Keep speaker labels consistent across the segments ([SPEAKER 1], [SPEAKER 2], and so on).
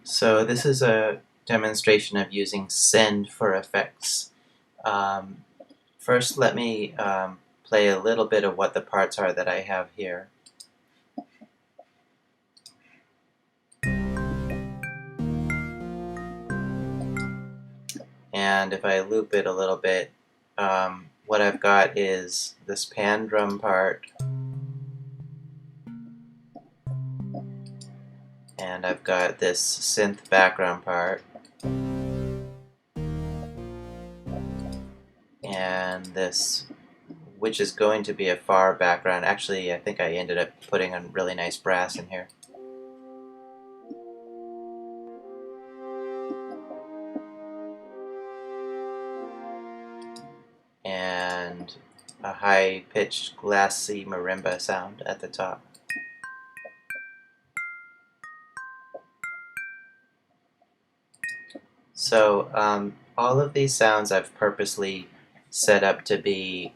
[SPEAKER 1] So this is a demonstration of using send for effects. Um, First, let me play a little bit of what the parts are that I have here. And if I loop it a little bit, what I've got is this pan drum part, and I've got this synth background part, and this, which is going to be a far background. Actually, I think I ended up putting a really nice brass in here. And a high-pitched glassy marimba sound at the top. So all of these sounds I've purposely set up to be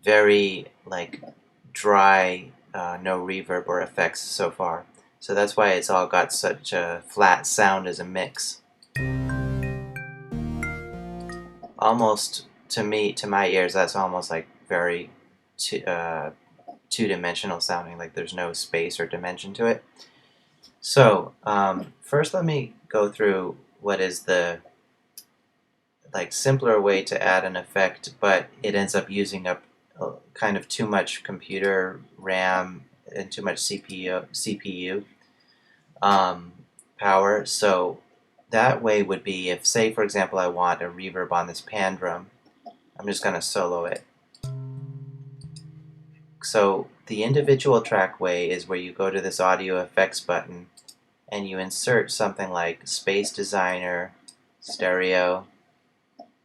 [SPEAKER 1] very like dry, no reverb or effects so far. So that's why it's all got such a flat sound as a mix. Almost, to me, to my ears, that's almost like very two-dimensional sounding, like there's no space or dimension to it. So first let me go through what is the simpler way to add an effect, but it ends up using up kind of too much computer RAM and too much CPU power. So that way would be if, say, for example, I want a reverb on this pan drum. I'm just going to solo it. So the individual track way is where you go to this audio effects button and you insert something like Space Designer, Stereo,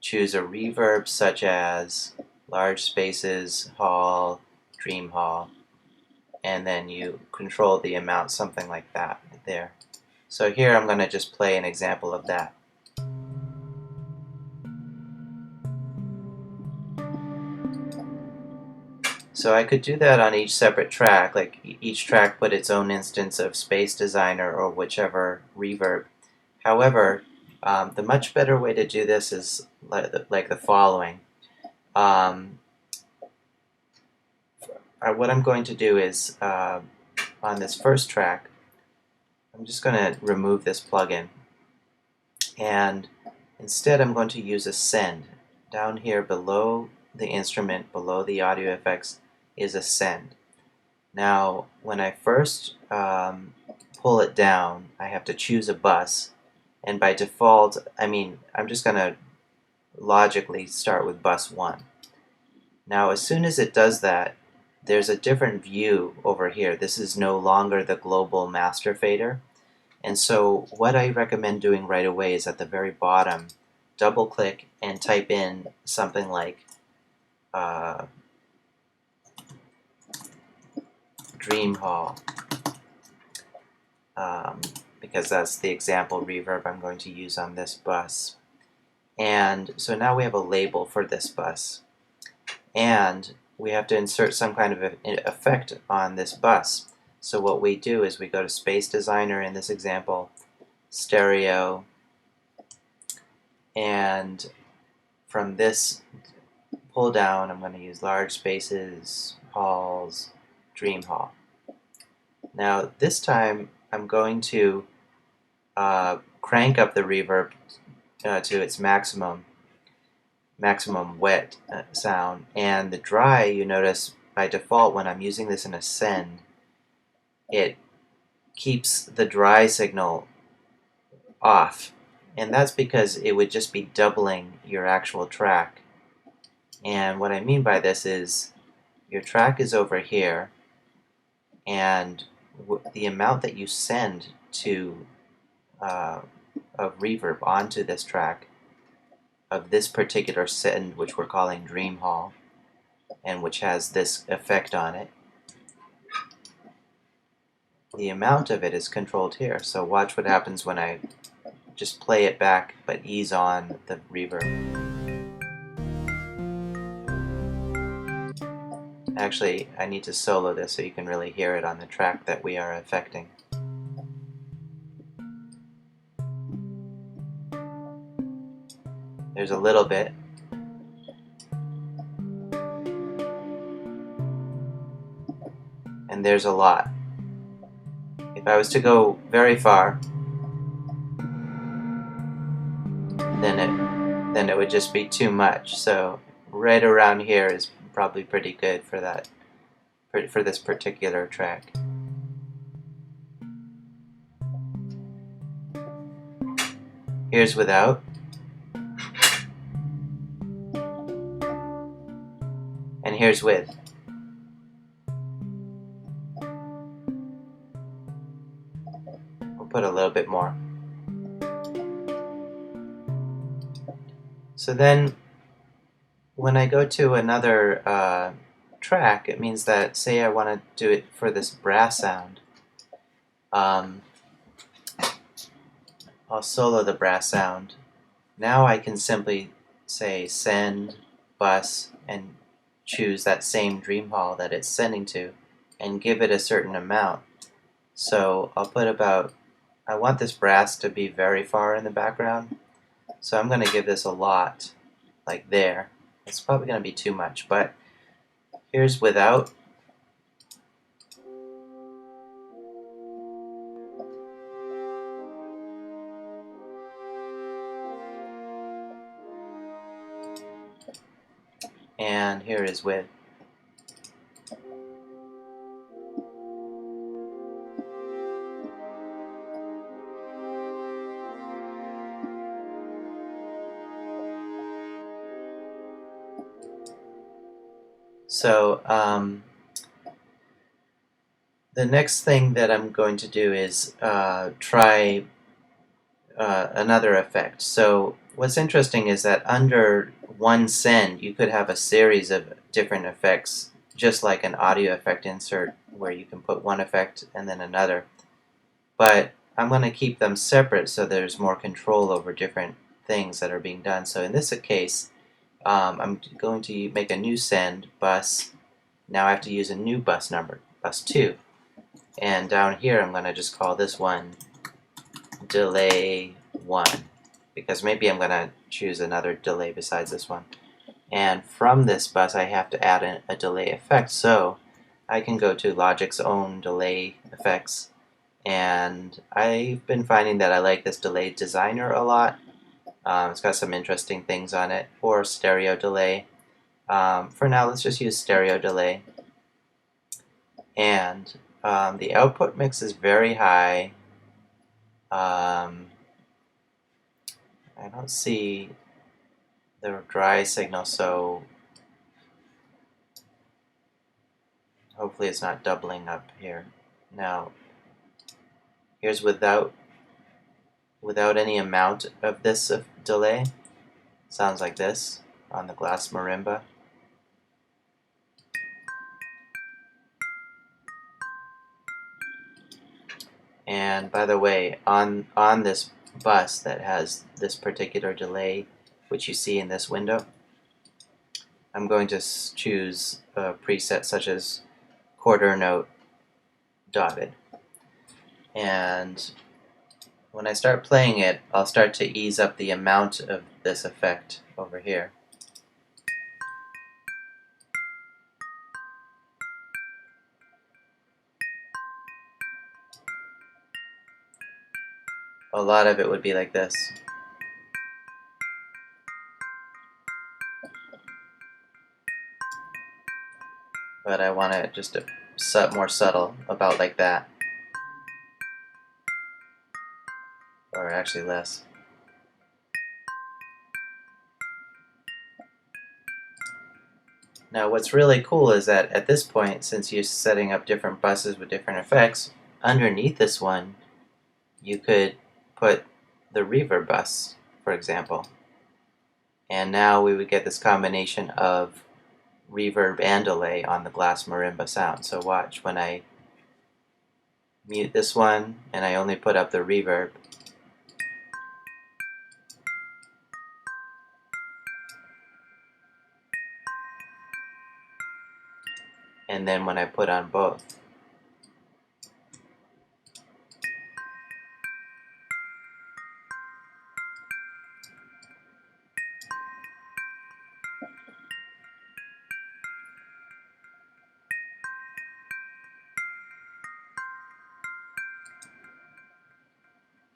[SPEAKER 1] choose a reverb such as large spaces, hall, dream hall, and then you control the amount, something like that there. So here I'm going to just play an example of that. So I could do that on each separate track, like each track put its own instance of Space Designer or whichever reverb. However, the much better way to do this is like the following. What I'm going to do is, on this first track, I'm just going to remove this plugin, and instead I'm going to use a send. Down here below the instrument, below the audio effects, is a send. Now, when I first pull it down, I have to choose a bus, and by default, I'm just going to logically start with bus 1. Now, as soon as it does that, there's a different view over here. This is no longer the global master fader. And so what I recommend doing right away is at the very bottom, double click and type in something like Dream Hall, because that's the example reverb I'm going to use on this bus. And so now we have a label for this bus. And we have to insert some kind of effect on this bus. So what we do is we go to Space Designer in this example, Stereo, and from this pull down I'm going to use large spaces, halls, dream hall. Now this time I'm going to crank up the reverb to its maximum wet sound, and the dry, you notice by default when I'm using this in a send, it keeps the dry signal off, and that's because it would just be doubling your actual track. And what I mean by this is your track is over here, and the amount that you send to of reverb onto this track of this particular send, which we're calling Dream Hall, and which has this effect on it, the amount of it is controlled here. So watch what happens when I just play it back but ease on the reverb. Actually, I need to solo this so you can really hear it on the track that we are affecting. There's a little bit. And there's a lot. If I was to go very far, then it would just be too much. So right around here is probably pretty good for that, for this particular track. Here's without. And here's with. We'll put a little bit more. So then when I go to another track, it means that, say I want to do it for this brass sound, I'll solo the brass sound. Now I can simply say send, bus, and choose that same dream hall that it's sending to and give it a certain amount. So I'll put about, I want this brass to be very far in the background, so I'm going to give this a lot, like there. It's probably going to be too much, but here's without. And here is with. So the next thing that I'm going to do is try another effect. So what's interesting is that under one send you could have a series of different effects, just like an audio effect insert where you can put one effect and then another. But I'm going to keep them separate so there's more control over different things that are being done. So in this case, I'm going to make a new send bus. Now I have to use a new bus number, bus 2. And down here I'm going to just call this one delay 1, because maybe I'm going to choose another delay besides this one. And from this bus I have to add a delay effect, so I can go to Logic's own delay effects, and I've been finding that I like this delay designer a lot. It's got some interesting things on it, or stereo delay. For now, let's just use stereo delay. And the output mix is very high. I don't see the dry signal, so hopefully it's not doubling up here. Now, here's without any amount of this delay. Sounds like this on the glass marimba. And by the way, on this bus that has this particular delay, which you see in this window, I'm going to choose a preset such as quarter note dotted. And when I start playing it, I'll start to ease up the amount of this effect over here. A lot of it would be like this. But I want it just more subtle, about like that. Or actually less. Now what's really cool is that at this point, since you're setting up different buses with different effects, underneath this one you could put the reverb bus, for example. And now we would get this combination of reverb and delay on the glass marimba sound. So watch, when I mute this one and I only put up the reverb, and then when I put on both,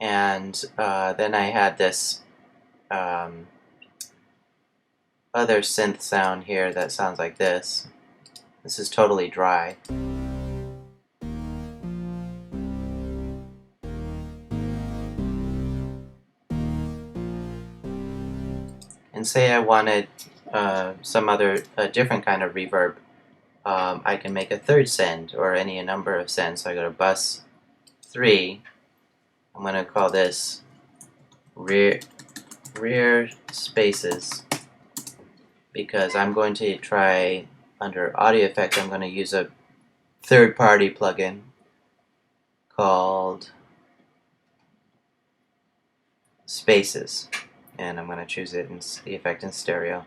[SPEAKER 1] And then I had this other synth sound here that sounds like this. This is totally dry. And say I wanted some other different kind of reverb. I can make a third send or any number of sends. So I go to bus 3. I'm going to call this rear spaces, because I'm going to try, under audio effect, I'm going to use a third-party plugin called Spaces, and I'm going to choose it in the effect in stereo.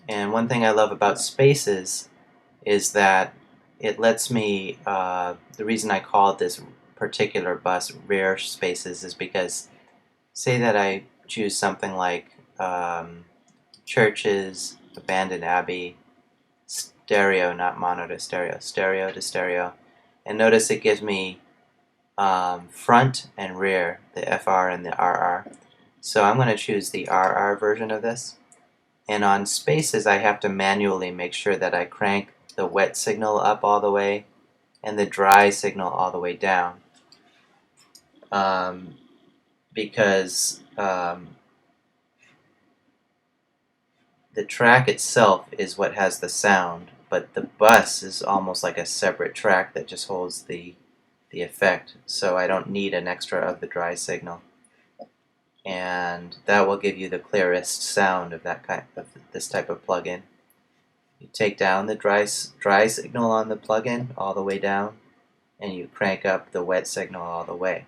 [SPEAKER 1] And one thing I love about Spaces is that it lets me, the reason I called this particular bus rear spaces is because, say that I choose something like churches, abandoned abbey, stereo, not mono to stereo, stereo to stereo, and notice it gives me front and rear, the FR and the RR. So I'm going to choose the RR version of this. And on spaces, I have to manually make sure that I crank the wet signal up all the way and the dry signal all the way down. Because the track itself is what has the sound, but the bus is almost like a separate track that just holds the effect. So I don't need an extra of the dry signal. And that will give you the clearest sound of this type of plugin. You take down the dry signal on the plugin all the way down, and you crank up the wet signal all the way.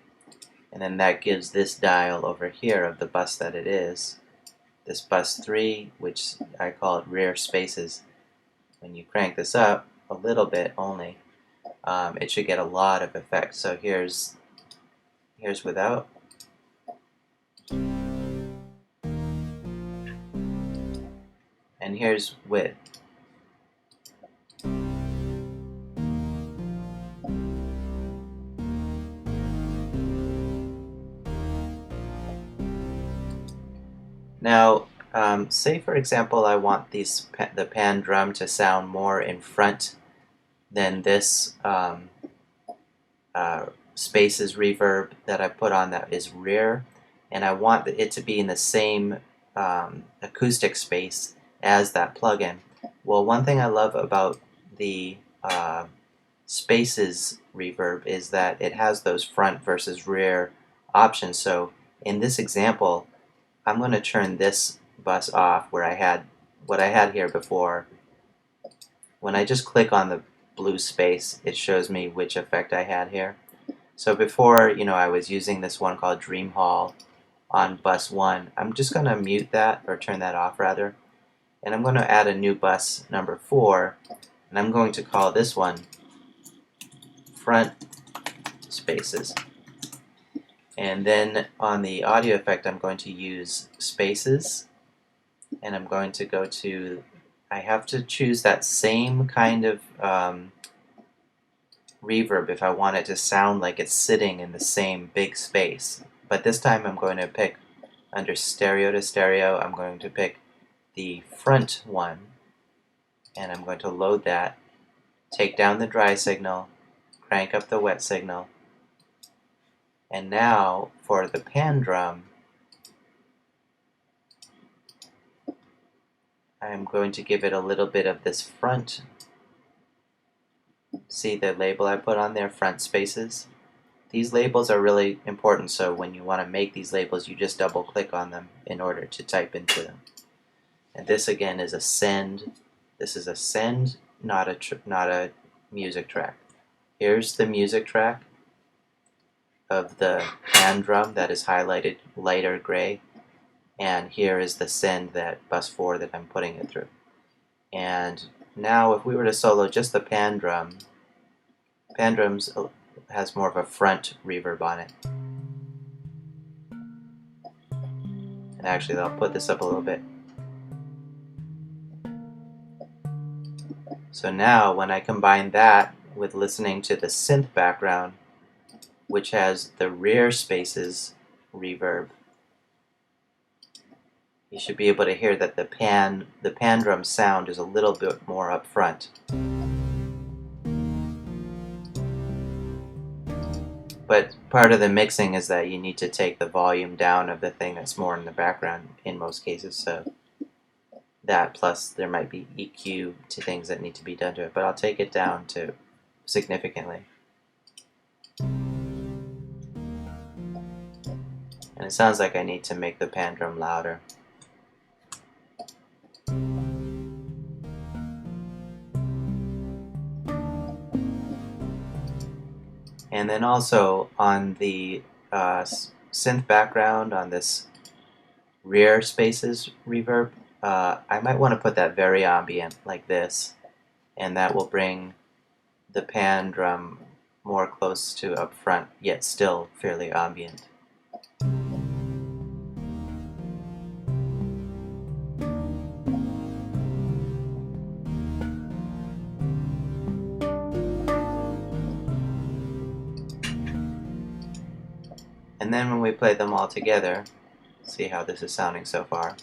[SPEAKER 1] And then that gives this dial over here of the bus that it is, this bus 3, which I call it rear spaces. When you crank this up a little bit only, it should get a lot of effect. So here's without. And here's with. Now, say for example I want the pan drum to sound more in front than this spaces reverb that I put on that is rear, and I want it to be in the same acoustic space as that plugin. Well, one thing I love about the spaces reverb is that it has those front versus rear options. So in this example, I'm going to turn this bus off where I had what I had here before. When I just click on the blue space, it shows me which effect I had here. So before, I was using this one called Dream Hall on bus 1. I'm just going to mute that, or turn that off rather, and I'm going to add a new bus number 4, and I'm going to call this one front spaces. And then on the audio effect, I'm going to use spaces, and I'm going to go to, I have to choose that same kind of reverb if I want it to sound like it's sitting in the same big space. But this time I'm going to pick, under stereo to stereo, I'm going to pick the front one, and I'm going to load that, take down the dry signal, crank up the wet signal, and now for the pan drum, I'm going to give it a little bit of this front. See the label I put on there, front spaces? These labels are really important, so when you want to make these labels, you just double click on them in order to type into them. And this again is a send. This is a send, not a music track. Here's the music track of the pan drum that is highlighted lighter gray, and here is the send, that bus 4 that I'm putting it through. And now if we were to solo just the pan drums has more of a front reverb on it. And actually I'll put this up a little bit. So now when I combine that with listening to the synth background, which has the rear spaces reverb. You should be able to hear that the pan drum sound is a little bit more up front. But part of the mixing is that you need to take the volume down of the thing that's more in the background in most cases, so that plus there might be EQ to things that need to be done to it, but I'll take it down to significantly. And it sounds like I need to make the pan drum louder. And then also on the synth background, on this rear spaces reverb, I might want to put that very ambient like this, and that will bring the pan drum more close to up front, yet still fairly ambient. And then when we play them all together, see how this is sounding so far.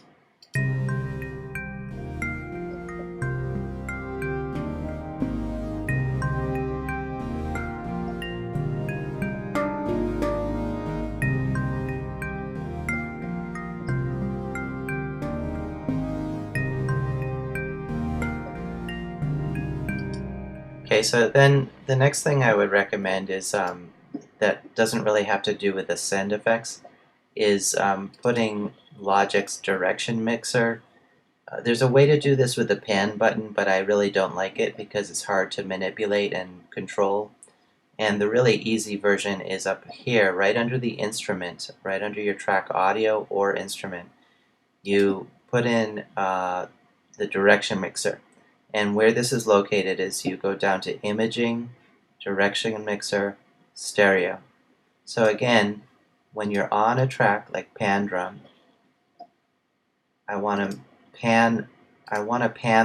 [SPEAKER 1] Okay, so then the next thing I would recommend is that doesn't really have to do with the send effects, is putting Logic's direction mixer. There's a way to do this with the pan button, but I really don't like it because it's hard to manipulate and control. And the really easy version is up here, right under the instrument, right under your track audio or instrument. You put in the direction mixer. And where this is located is you go down to Imaging, Direction Mixer, Stereo. So again, when you're on a track like pan drum, I want to pan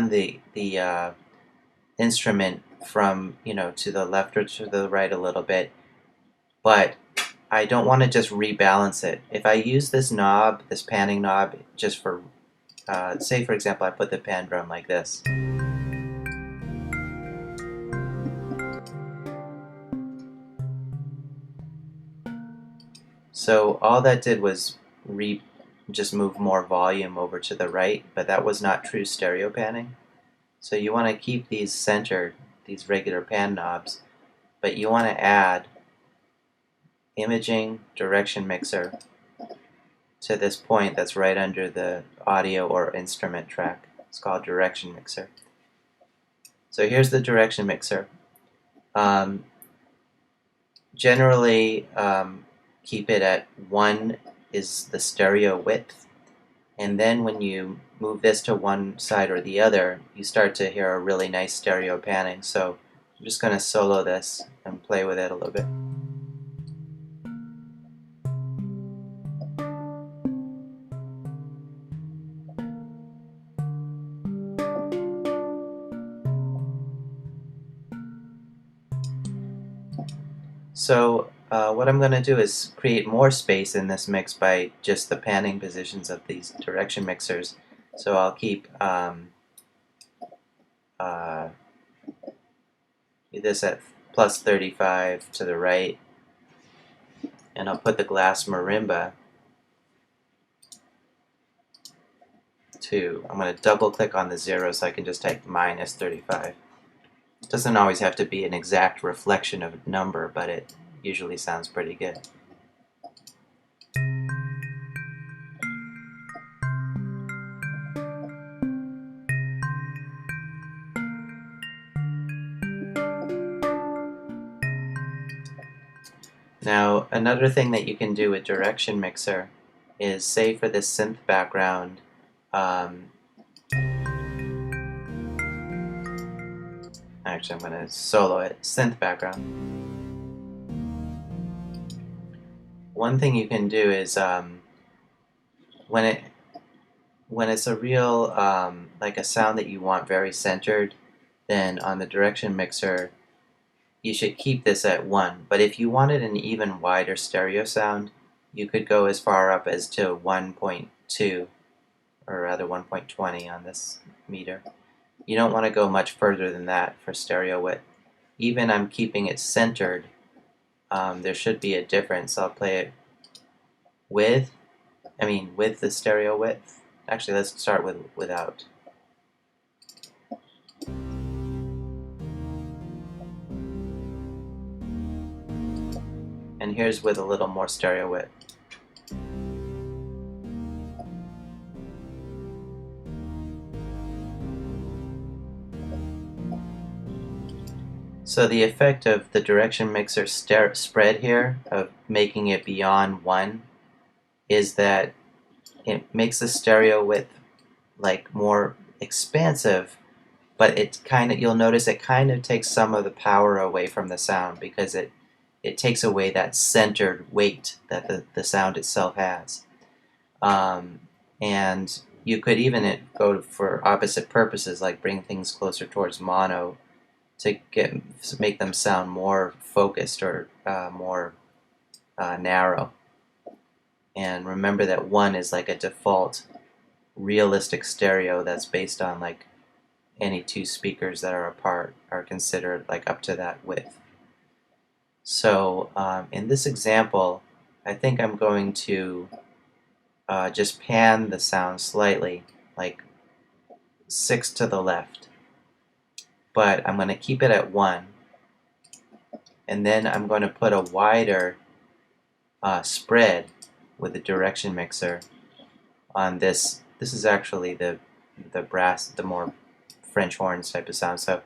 [SPEAKER 1] the instrument from, to the left or to the right a little bit, but I don't want to just rebalance it. If I use this knob, this panning knob, just for, say for example, I put the pan drum like this. So all that did was just move more volume over to the right, but that was not true stereo panning. So you want to keep these centered, these regular pan knobs, but you want to add Imaging Direction Mixer to this point that's right under the audio or instrument track. It's called Direction Mixer. So here's the Direction Mixer. Generally, keep it at 1 is the stereo width, and then when you move this to one side or the other, you start to hear a really nice stereo panning. So I'm just going to solo this and play with it a little bit. So what I'm going to do is create more space in this mix by just the panning positions of these direction mixers. So I'll keep this at plus 35 to the right, and I'll put the glass marimba to, I'm going to double click on the 0 so I can just type minus 35. It doesn't always have to be an exact reflection of a number, but it usually sounds pretty good. Now, another thing that you can do with Direction Mixer is, say for this synth background, actually I'm going to solo it, synth background. One thing you can do is when it's a real like a sound that you want very centered, then on the Direction Mixer you should keep this at 1. But if you wanted an even wider stereo sound, you could go as far up as to 1.2, or rather 1.20 on this meter. You don't want to go much further than that for stereo width. Even I'm keeping it centered, there should be a difference. I'll play it with the stereo width. Actually, let's start without. And here's with a little more stereo width. So the effect of the direction mixer spread here, of making it beyond 1, is that it makes the stereo width like more expansive, but you'll notice it kind of takes some of the power away from the sound, because it takes away that centered weight that the sound itself has. And you could even go for opposite purposes, like bring things closer towards mono to make them sound more focused, or more narrow. And remember that 1 is like a default realistic stereo that's based on like any 2 speakers that are apart are considered like up to that width. So in this example, I think I'm going to just pan the sound slightly, like 6 to the left. But I'm going to keep it at 1, and then I'm going to put a wider spread with the direction mixer on this. This is actually the brass, the more French horns type of sound. So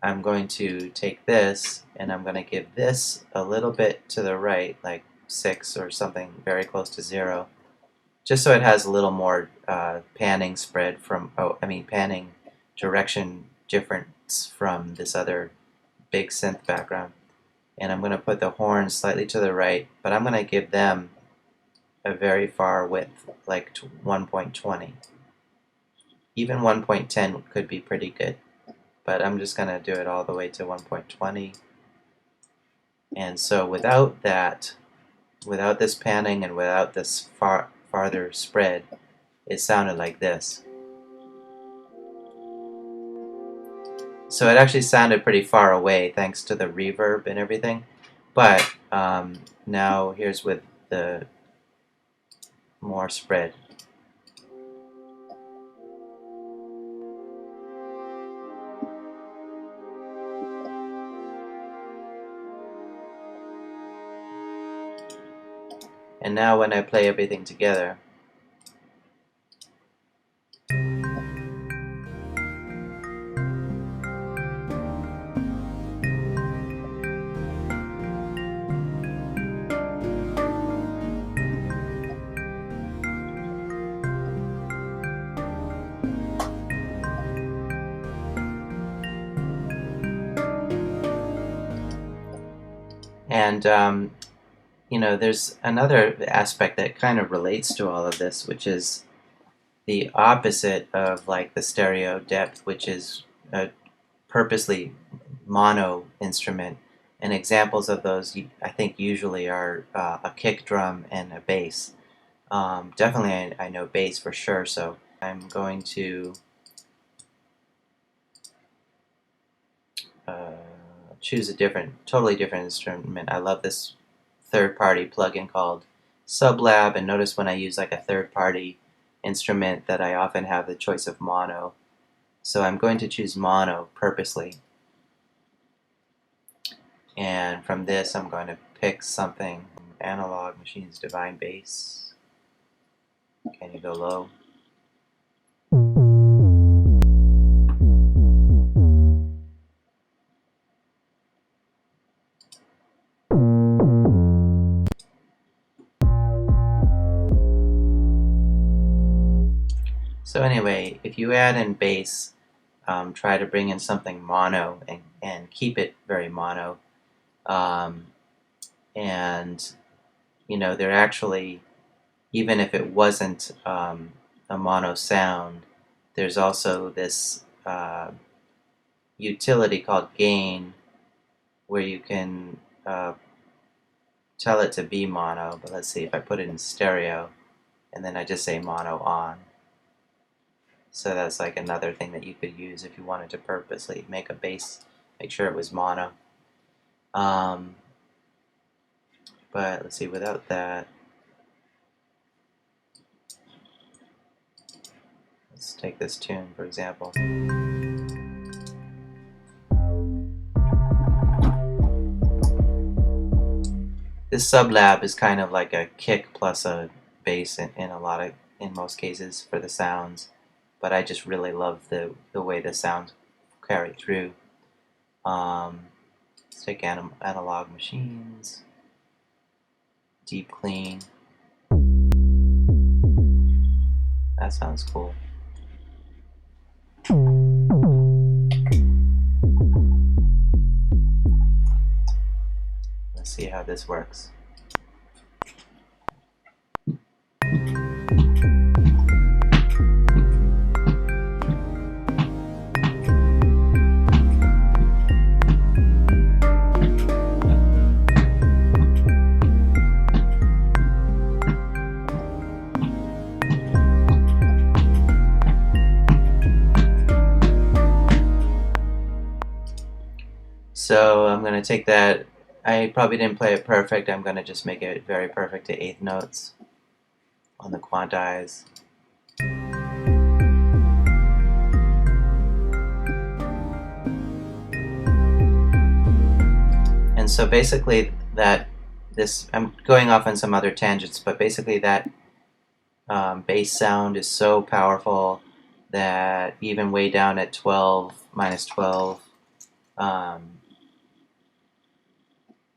[SPEAKER 1] I'm going to take this, and I'm going to give this a little bit to the right, like 6 or something very close to 0, just so it has a little more panning spread from, panning direction difference from this other big synth background. And I'm going to put the horns slightly to the right, but I'm going to give them a very far width, like 1.20. Even 1.10 could be pretty good, but I'm just going to do it all the way to 1.20. And so without this panning and without this farther spread, it sounded like this. So it actually sounded pretty far away thanks to the reverb and everything. But now here's with the more spread. And now when I play everything together, and there's another aspect that kind of relates to all of this, which is the opposite of like the stereo depth, which is a purposely mono instrument. And examples of those, I think, usually are a kick drum and a bass. Definitely, I know bass for sure, so I'm going to choose a totally different instrument. I love this third-party plugin called SubLab, and notice when I use like a third-party instrument that I often have the choice of mono. So I'm going to choose mono purposely. And from this I'm going to pick something. Analog Machines Divine Bass. Can you go low? So anyway, if you add in bass, try to bring in something mono and keep it very mono. And they're actually, even if it wasn't a mono sound, there's also this utility called gain where you can tell it to be mono, but let's see if I put it in stereo and then I just say mono on. So that's like another thing that you could use if you wanted to purposely make a bass, make sure it was mono. But let's see, without that, let's take this tune, for example. This SubLab is kind of like a kick plus a bass in most cases for the sounds, but I just really love the way the sounds carry through. Let's take analog machines, deep clean. That sounds cool. Let's see how this works. So I'm going to take that. I probably didn't play it perfect. I'm going to just make it very perfect to eighth notes on the quantize. And so basically I'm going off on some other tangents, but basically that bass sound is so powerful that even way down at 12, minus 12,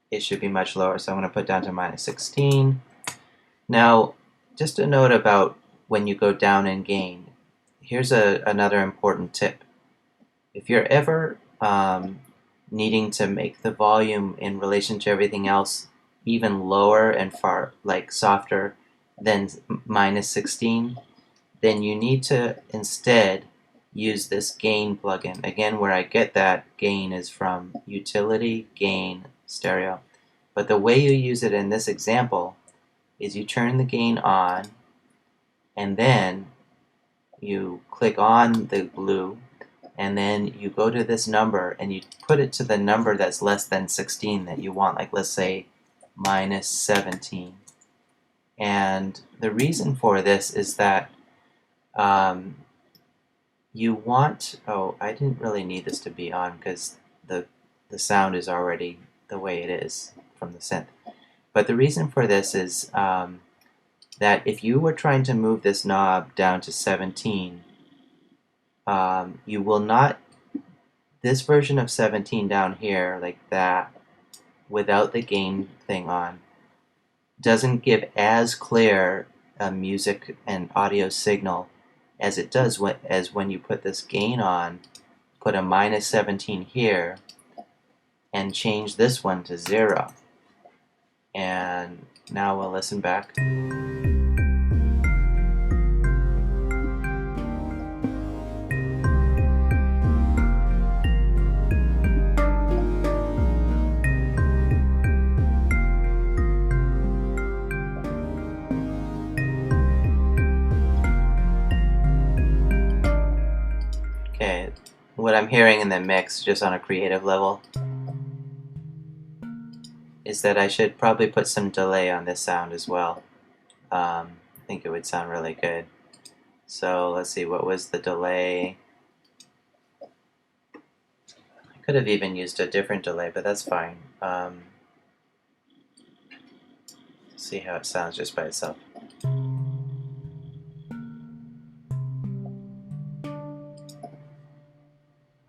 [SPEAKER 1] it should be much lower. So I'm going to put down to minus 16. Now, just a note about when you go down in gain. Here's another important tip. If you're ever needing to make the volume in relation to everything else even lower and far, like softer than minus 16, then you need to instead use this gain plugin. Again, where I get that gain is from utility, gain, stereo. But the way you use it in this example is you turn the gain on and then you click on the blue and then you go to this number and you put it to the number that's less than 16 that you want, like let's say minus 17. And the reason for this is that you want, I didn't really need this to be on because the sound is already the way it is from the synth. But the reason for this is that if you were trying to move this knob down to 17, you will not, this version of 17 down here, like that, without the gain thing on, doesn't give as clear a music and audio signal as it does when you put this gain on, put a minus 17 here, and change this one to 0. And now we'll listen back. Okay, what I'm hearing in the mix, just on a creative level, is that I should probably put some delay on this sound as well. I think it would sound really good. So let's see, what was the delay? I could have even used a different delay, but that's fine. See how it sounds just by itself.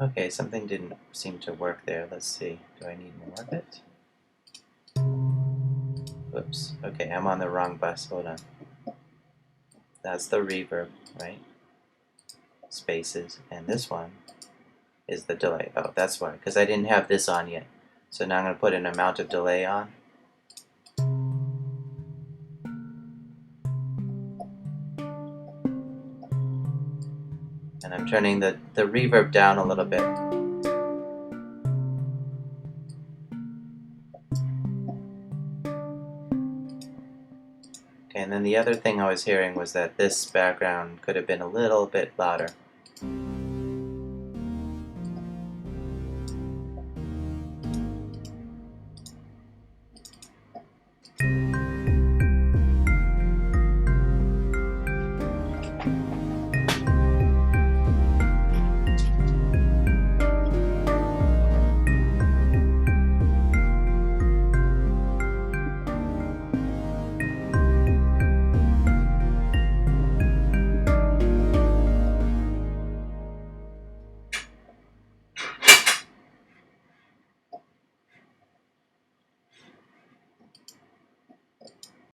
[SPEAKER 1] Okay, something didn't seem to work there. Let's see. Do I need more of it? Whoops. Okay, I'm on the wrong bus. Hold on. That's the reverb, right? Spaces. And this one is the delay. Oh, that's why. Because I didn't have this on yet. So now I'm going to put an amount of delay on. And I'm turning the reverb down a little bit. Okay, and then the other thing I was hearing was that this background could have been a little bit louder.